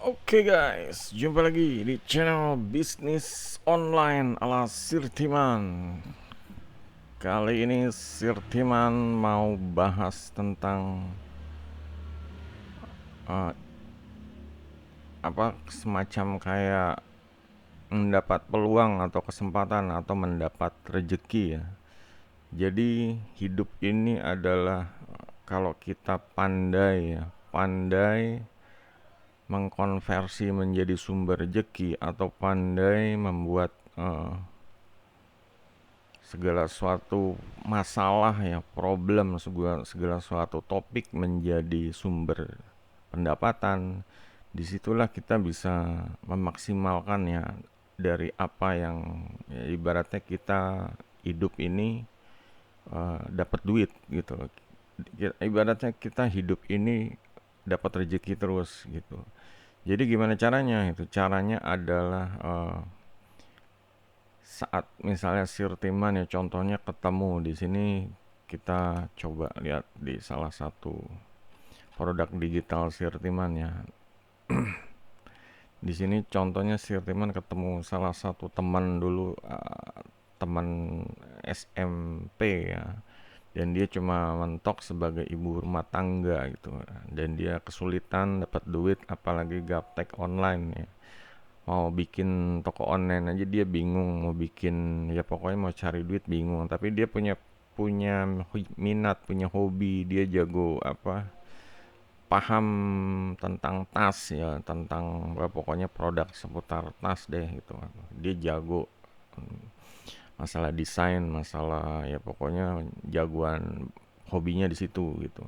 Oke guys, jumpa lagi di channel bisnis online ala Sirtiman. Kali ini Sirtiman mau bahas tentang uh, semacam kayak mendapat peluang atau kesempatan atau mendapat rejeki ya. Jadi hidup ini adalah kalau kita pandai ya, pandai mengkonversi menjadi sumber rejeki atau pandai membuat segala suatu masalah ya, problem, segala suatu topik menjadi sumber pendapatan. Disitulah kita bisa memaksimalkan ya dari apa yang ya, ibaratnya kita hidup ini dapat duit gitu. Ibaratnya kita hidup ini dapat rezeki terus gitu. Jadi gimana caranya? Itu caranya adalah saat misalnya Sirtiman ya contohnya ketemu di sini, kita coba lihat di salah satu produk digital Sirtiman ya. Di sini contohnya Sirtiman ketemu salah satu teman dulu, teman SMP ya. Dan dia cuma mentok sebagai ibu rumah tangga gitu. Dan dia kesulitan dapat duit apalagi gaptek online ya. Mau bikin toko online aja dia bingung, mau bikin ya pokoknya mau cari duit bingung, tapi dia punya punya minat, punya hobi, dia jago paham tentang tas ya, tentang pokoknya produk seputar tas deh gitu. Dia jago masalah desain, masalah ya pokoknya jagoan hobinya di situ gitu.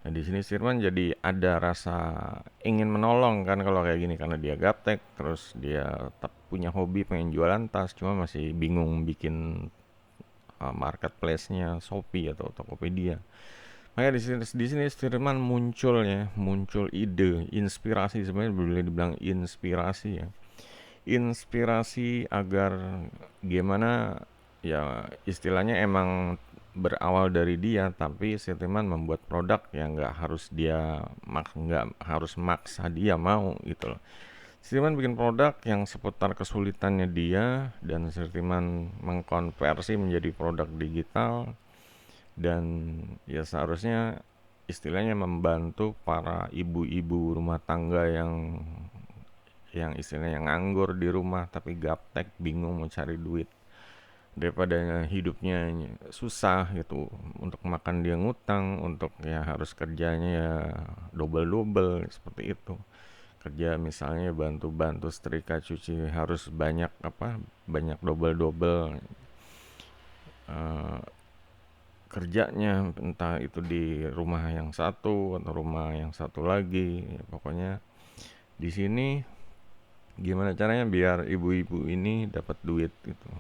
Nah di sini Sirman jadi ada rasa ingin menolong kan kalau kayak gini, karena dia gaptek terus dia tetap punya hobi pengen jualan tas, cuma masih bingung bikin marketplace-nya Shopee atau Tokopedia. Makanya di sini Sirman muncul ide, inspirasi, sebenarnya boleh dibilang inspirasi ya. Inspirasi agar gimana ya, istilahnya emang berawal dari dia, tapi Setiman membuat produk yang nggak harus maksa dia mau gitu loh. Setiman bikin produk yang seputar kesulitannya dia, dan Setiman mengkonversi menjadi produk digital, dan ya seharusnya istilahnya membantu para ibu-ibu rumah tangga yang istilahnya nganggur di rumah tapi gaptek bingung mau cari duit, daripada hidupnya susah gitu, untuk makan dia ngutang, untuk ya harus kerjanya ya double-double seperti itu. Kerja misalnya bantu-bantu setrika cuci harus banyak double-double eh, kerjanya, entah itu di rumah yang satu atau rumah yang satu lagi ya, pokoknya di sini gimana caranya biar ibu-ibu ini dapat duit gitu.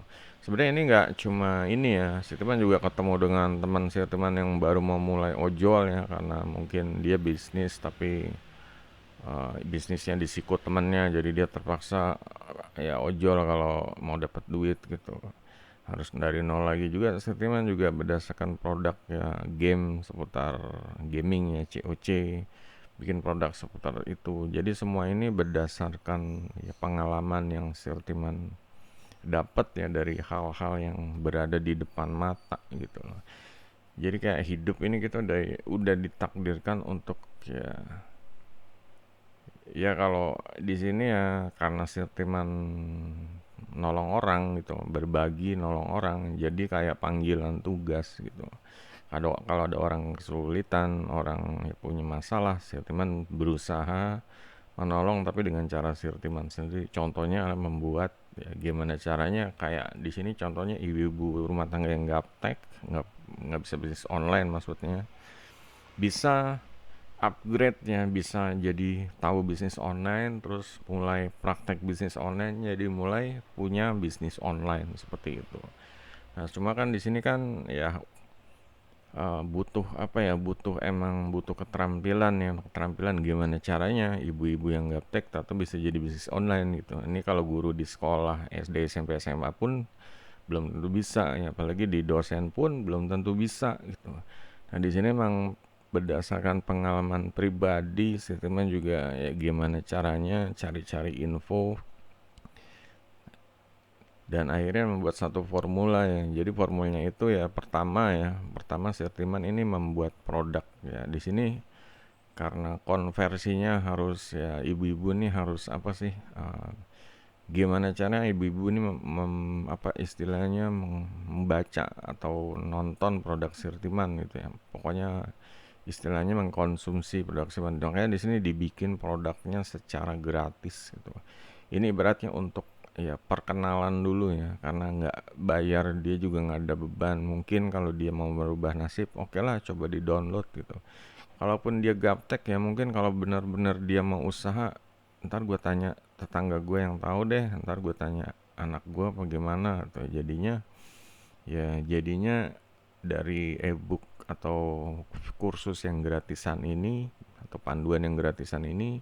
Sebenarnya ini nggak cuma ini ya, si teman juga ketemu dengan teman si teman yang baru mau mulai ojol ya, karena mungkin dia bisnis tapi bisnisnya disikut temannya, jadi dia terpaksa ya ojol kalau mau dapat duit gitu. Harus dari nol lagi juga. Setiman juga berdasarkan produk ya, game seputar gaming ya, COC, bikin produk seputar itu. Jadi semua ini berdasarkan ya pengalaman yang Sirtiman dapat ya dari hal-hal yang berada di depan mata gitu loh. Jadi kayak hidup ini kita udah ditakdirkan untuk ya, ya kalau di sini ya karena Sirtiman nolong orang gitu, berbagi nolong orang, jadi kayak panggilan tugas gitu. Kalau ada orang kesulitan, orang ya punya masalah, Sirtiman berusaha menolong tapi dengan cara Sirtiman sendiri. Contohnya adalah membuat ya, gimana caranya kayak di sini contohnya ibu-ibu rumah tangga yang gaptek, nggak nggak bisa bisnis online maksudnya, bisa upgrade-nya, bisa jadi tahu bisnis online, terus mulai praktek bisnis online, jadi mulai punya bisnis online seperti itu. Nah, cuma kan di sini kan ya butuh butuh keterampilan ya, keterampilan gimana caranya ibu-ibu yang gaptek atau bisa jadi bisnis online gitu. Ini kalau guru di sekolah SD, SMP, SMA pun belum tentu bisa ya, apalagi di dosen pun belum tentu bisa gitu. Nah, di sini emang berdasarkan pengalaman pribadi, Sirtiman juga ya gimana caranya cari-cari info dan akhirnya membuat satu formula ya. Jadi formulanya itu pertama Sirtiman ini membuat produk ya. Di sini karena konversinya harus ya, ibu-ibu nih harus apa sih? Gimana caranya ibu-ibu ini apa istilahnya membaca atau nonton produk Sirtiman gitu ya. Pokoknya istilahnya mengkonsumsi produk Sirtiman. Makanya di sini dibikin produknya secara gratis gitu. Ini ibaratnya untuk ya perkenalan dulu ya, karena nggak bayar dia juga nggak ada beban. Mungkin kalau dia mau merubah nasib, oke lah coba di download gitu. Kalaupun dia gaptek ya mungkin kalau benar-benar dia mau usaha, ntar gue tanya tetangga gue yang tahu deh, ntar gue tanya anak gue apa gimana atau jadinya dari ebook atau kursus yang gratisan ini atau panduan yang gratisan ini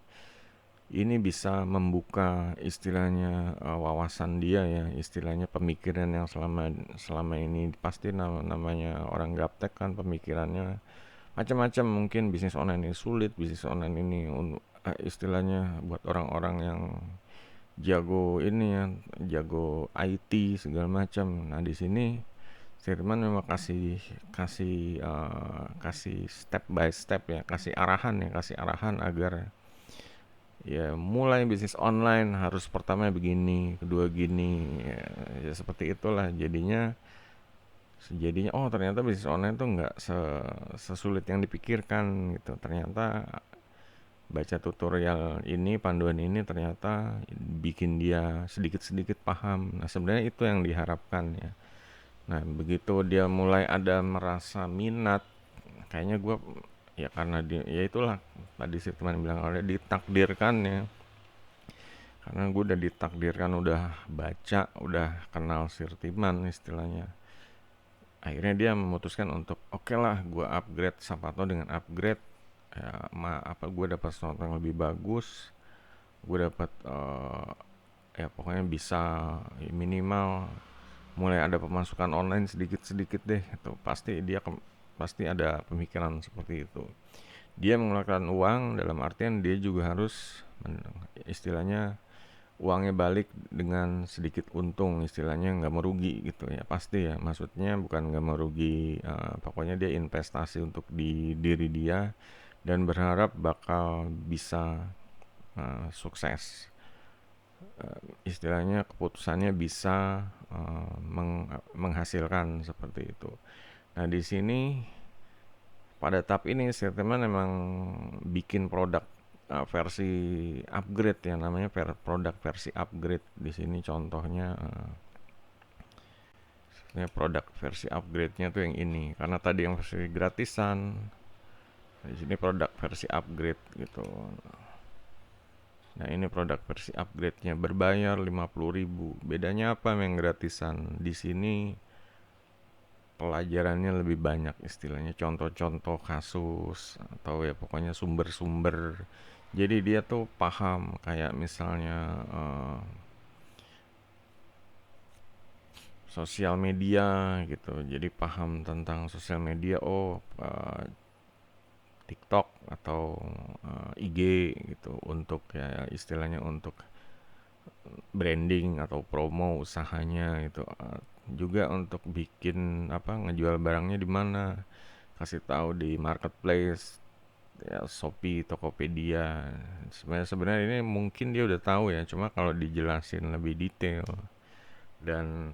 bisa membuka istilahnya wawasan dia ya, istilahnya pemikiran yang selama selama ini pasti namanya orang gaptek kan pemikirannya macam-macam. Mungkin bisnis online ini sulit, bisnis online ini istilahnya buat orang-orang yang jago ini ya, jago IT segala macam. Nah, di sini Firman memang kasih kasih kasih step by step ya, kasih arahan agar ya mulai bisnis online harus pertama begini, kedua gini, ya, ya seperti itulah. Jadinya oh ternyata bisnis online tuh nggak sesulit yang dipikirkan gitu. Ternyata baca tutorial ini, panduan ini ternyata bikin dia sedikit-sedikit paham. Nah, sebenarnya itu yang diharapkan ya. Nah, begitu dia mulai ada merasa minat, kayaknya gue ya karena dia ya itulah tadi si teman bilang oleh ditakdirkan ya. Karena gue udah ditakdirkan, udah baca, udah kenal Sirtiman istilahnya. Akhirnya dia memutuskan untuk oke lah gue upgrade, siapa tahu dengan upgrade ya, apa gue dapat sesuatu yang lebih bagus, gue dapat ya pokoknya bisa ya, minimal mulai ada pemasukan online sedikit-sedikit deh itu pasti ada pemikiran seperti itu. Dia mengeluarkan uang dalam artian dia juga harus istilahnya uangnya balik dengan sedikit untung, istilahnya nggak merugi gitu ya, pasti ya, maksudnya bukan nggak merugi, pokoknya dia investasi untuk di diri dia dan berharap bakal bisa sukses. Istilahnya keputusannya bisa menghasilkan seperti itu. Nah, di sini pada tahap ini Sirteman memang bikin produk versi upgrade ya, namanya produk versi upgrade. Di sini contohnya produk versi upgrade-nya tuh yang ini. Karena tadi yang versi gratisan, di sini produk versi upgrade gitu. Nah, ini produk versi upgrade-nya berbayar 50.000. Bedanya apa yang gratisan? Di sini pelajarannya lebih banyak, istilahnya contoh-contoh kasus atau ya pokoknya sumber-sumber. Jadi dia tuh paham kayak misalnya sosial media gitu. Jadi paham tentang sosial media, TikTok atau IG gitu untuk ya istilahnya untuk branding atau promo usahanya gitu. Juga untuk bikin apa ngejual barangnya di mana, kasih tahu di marketplace ya, Shopee, Tokopedia. Sebenarnya ini mungkin dia udah tahu ya, cuma kalau dijelasin lebih detail dan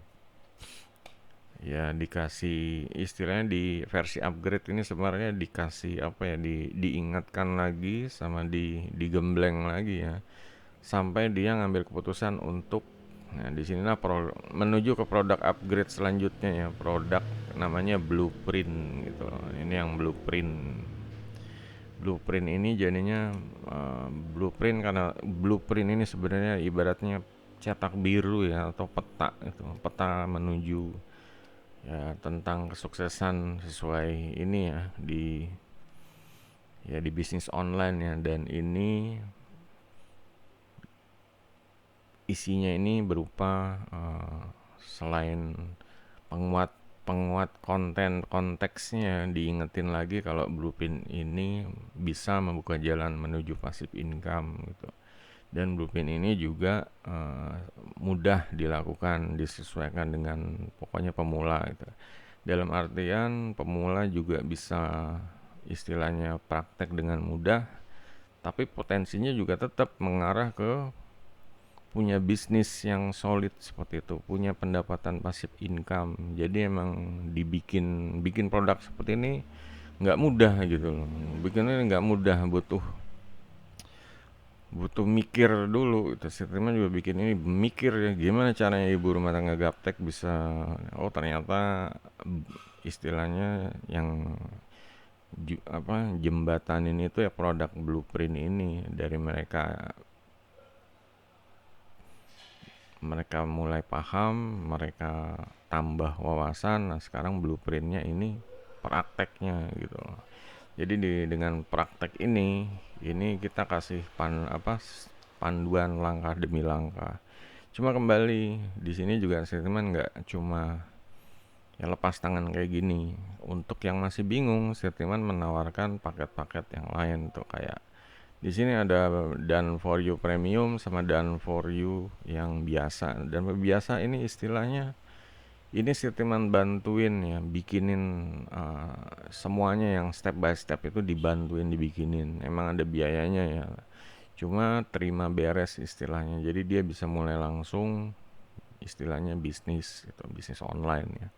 ya dikasih istilahnya di versi upgrade ini sebenarnya dikasih apa ya, diingatkan lagi sama digembleng lagi ya sampai dia ngambil keputusan untuk nah di sinilah menuju ke produk upgrade selanjutnya ya, produk namanya blueprint gitu. Ini yang blueprint ini jadinya blueprint karena blueprint ini sebenarnya ibaratnya cetak biru ya atau peta itu, peta menuju ya tentang kesuksesan sesuai ini ya di bisnis online ya. Dan ini isinya ini berupa selain penguat penguat konten konteksnya diingetin lagi kalau Blueprint ini bisa membuka jalan menuju passive income gitu. Dan Blueprint ini juga mudah dilakukan, disesuaikan dengan pokoknya pemula gitu. Dalam artian pemula juga bisa istilahnya praktek dengan mudah, tapi potensinya juga tetap mengarah ke punya bisnis yang solid seperti itu, punya pendapatan passive income. Jadi emang bikin produk seperti ini nggak mudah gitu loh. Bikinnya nggak mudah, butuh butuh mikir dulu itu. Si teman juga bikin ini mikir ya, gimana caranya ibu rumah tangga gaptek bisa, oh ternyata istilahnya yang jembatan ini tuh ya produk Blueprint ini. Dari mereka mereka mulai paham, mereka tambah wawasan. Nah sekarang Blueprintnya ini prakteknya gitu loh. Jadi dengan praktek ini kita kasih panduan langkah demi langkah. Cuma kembali di sini juga statement nggak cuma ya lepas tangan kayak gini. Untuk yang masih bingung, statement menawarkan paket-paket yang lain tuh, kayak di sini ada done for you premium sama done for you yang biasa. Dan biasa ini istilahnya ini statement bantuin ya, bikinin semuanya yang step by step itu dibantuin dibikinin. Emang ada biayanya ya. Cuma terima beres istilahnya. Jadi dia bisa mulai langsung istilahnya bisnis gitu, bisnis online ya.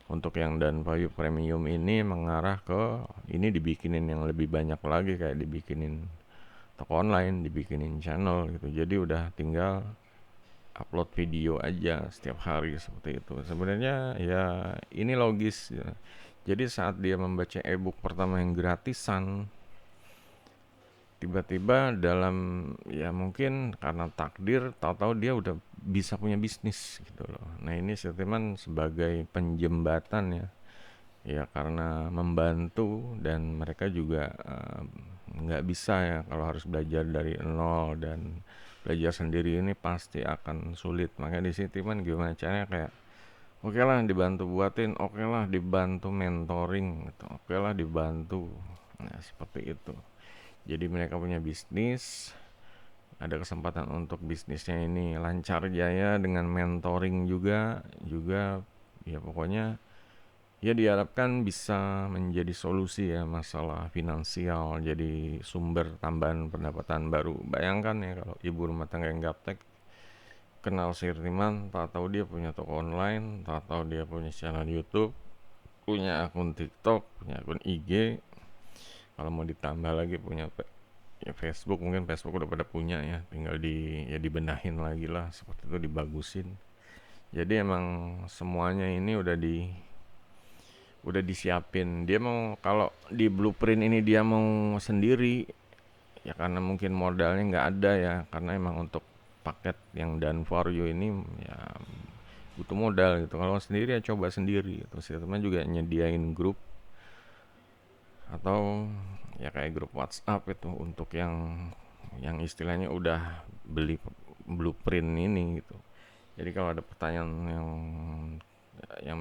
Untuk yang dan value premium ini mengarah ke ini dibikinin yang lebih banyak lagi, kayak dibikinin toko online, dibikinin channel gitu. Jadi udah tinggal upload video aja setiap hari seperti itu. Sebenarnya ya ini logis ya. Jadi saat dia membaca ebook pertama yang gratisan, tiba-tiba dalam ya mungkin karena takdir tahu-tahu dia udah bisa punya bisnis gitu loh. Nah ini Setiman sebagai penjembatan ya, ya karena membantu. Dan mereka juga nggak bisa ya kalau harus belajar dari nol, dan belajar sendiri ini pasti akan sulit. Makanya di sini Timan gimana caranya, kayak oke lah dibantu buatin, oke lah dibantu mentoring gitu, oke lah dibantu. Nah seperti itu. Jadi mereka punya bisnis, ada kesempatan untuk bisnisnya ini lancar jaya dengan mentoring juga ya pokoknya ya diharapkan bisa menjadi solusi ya masalah finansial, jadi sumber tambahan pendapatan baru. Bayangkan ya kalau ibu rumah tangga yang gaptek kenal Sirtiman, tak tahu dia punya toko online, tak tahu dia punya channel YouTube, punya akun TikTok, punya akun IG. Kalau mau ditambah lagi punya ya Facebook, mungkin Facebook udah pada punya ya, tinggal dibenahin lagi lah seperti itu, dibagusin. Jadi emang semuanya ini udah disiapin. Dia mau kalau di Blueprint ini dia mau sendiri ya karena mungkin modalnya nggak ada ya, karena emang untuk paket yang done for you ini ya butuh modal gitu. Kalau sendiri ya coba sendiri. Terus ya teman juga nyediain grup atau ya kayak grup WhatsApp itu untuk yang istilahnya udah beli Blueprint ini gitu. Jadi kalau ada pertanyaan yang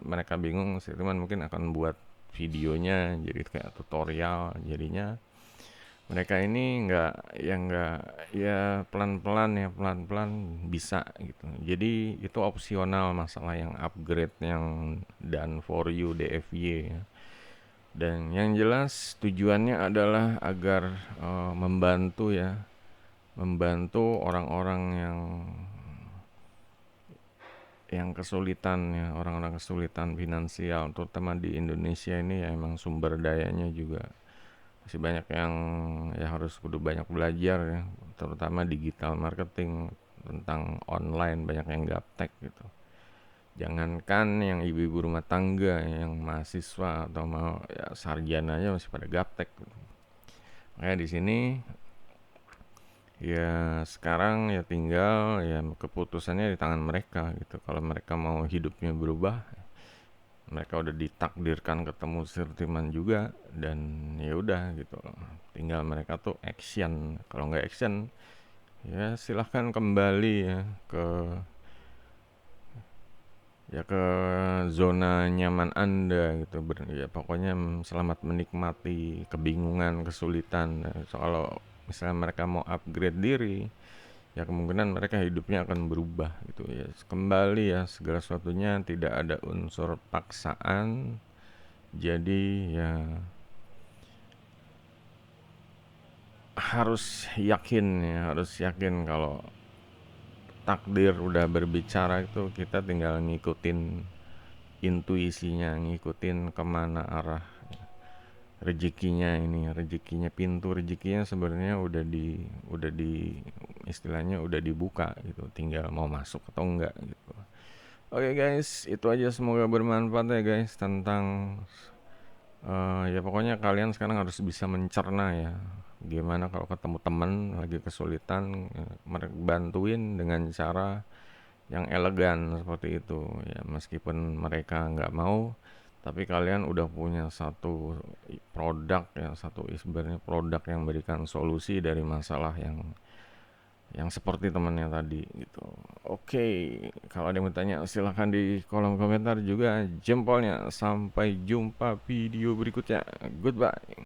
mereka bingung, sih teman mungkin akan buat videonya jadi kayak tutorial. Jadinya mereka ini nggak ya pelan-pelan bisa gitu. Jadi itu opsional, masalah yang upgrade yang done for you DFY ya. Dan yang jelas tujuannya adalah agar membantu ya, membantu orang-orang yang kesulitan ya, orang-orang kesulitan finansial, terutama di Indonesia ini ya. Emang sumber dayanya juga masih banyak yang ya harus kudu banyak belajar ya, terutama digital marketing, tentang online banyak yang gaptek gitu. Jangankan yang ibu-ibu rumah tangga, yang mahasiswa atau mau ya sarjananya masih pada gaptek gitu. Makanya di sini ya sekarang ya tinggal ya keputusannya di tangan mereka gitu. Kalau mereka mau hidupnya berubah, mereka udah ditakdirkan ketemu Sirtiman juga, dan ya udah gitu loh. Tinggal mereka tuh action. Kalau nggak action ya silahkan kembali ya ke ya ke zona nyaman Anda gitu. Ya pokoknya selamat menikmati kebingungan, kesulitan. So, kalau misalnya mereka mau upgrade diri, ya kemungkinan mereka hidupnya akan berubah gitu ya. Kembali ya, segala sesuatunya tidak ada unsur paksaan. Jadi ya harus yakin kalau takdir udah berbicara, itu kita tinggal ngikutin intuisinya, ngikutin kemana arah rezekinya, pintu rezekinya sebenarnya udah di istilahnya udah dibuka gitu, tinggal mau masuk atau enggak gitu. Oke guys, itu aja, semoga bermanfaat ya guys, tentang ya pokoknya kalian sekarang harus bisa mencerna ya, gimana kalau ketemu temen lagi kesulitan, mereka bantuin dengan cara yang elegan seperti itu ya, meskipun mereka nggak mau, tapi kalian udah punya satu produk ya, satu sebenarnya produk yang memberikan solusi dari masalah yang seperti temannya tadi gitu. Oke, kalau ada yang bertanya silahkan di kolom komentar juga, jempolnya. Sampai jumpa video berikutnya, goodbye.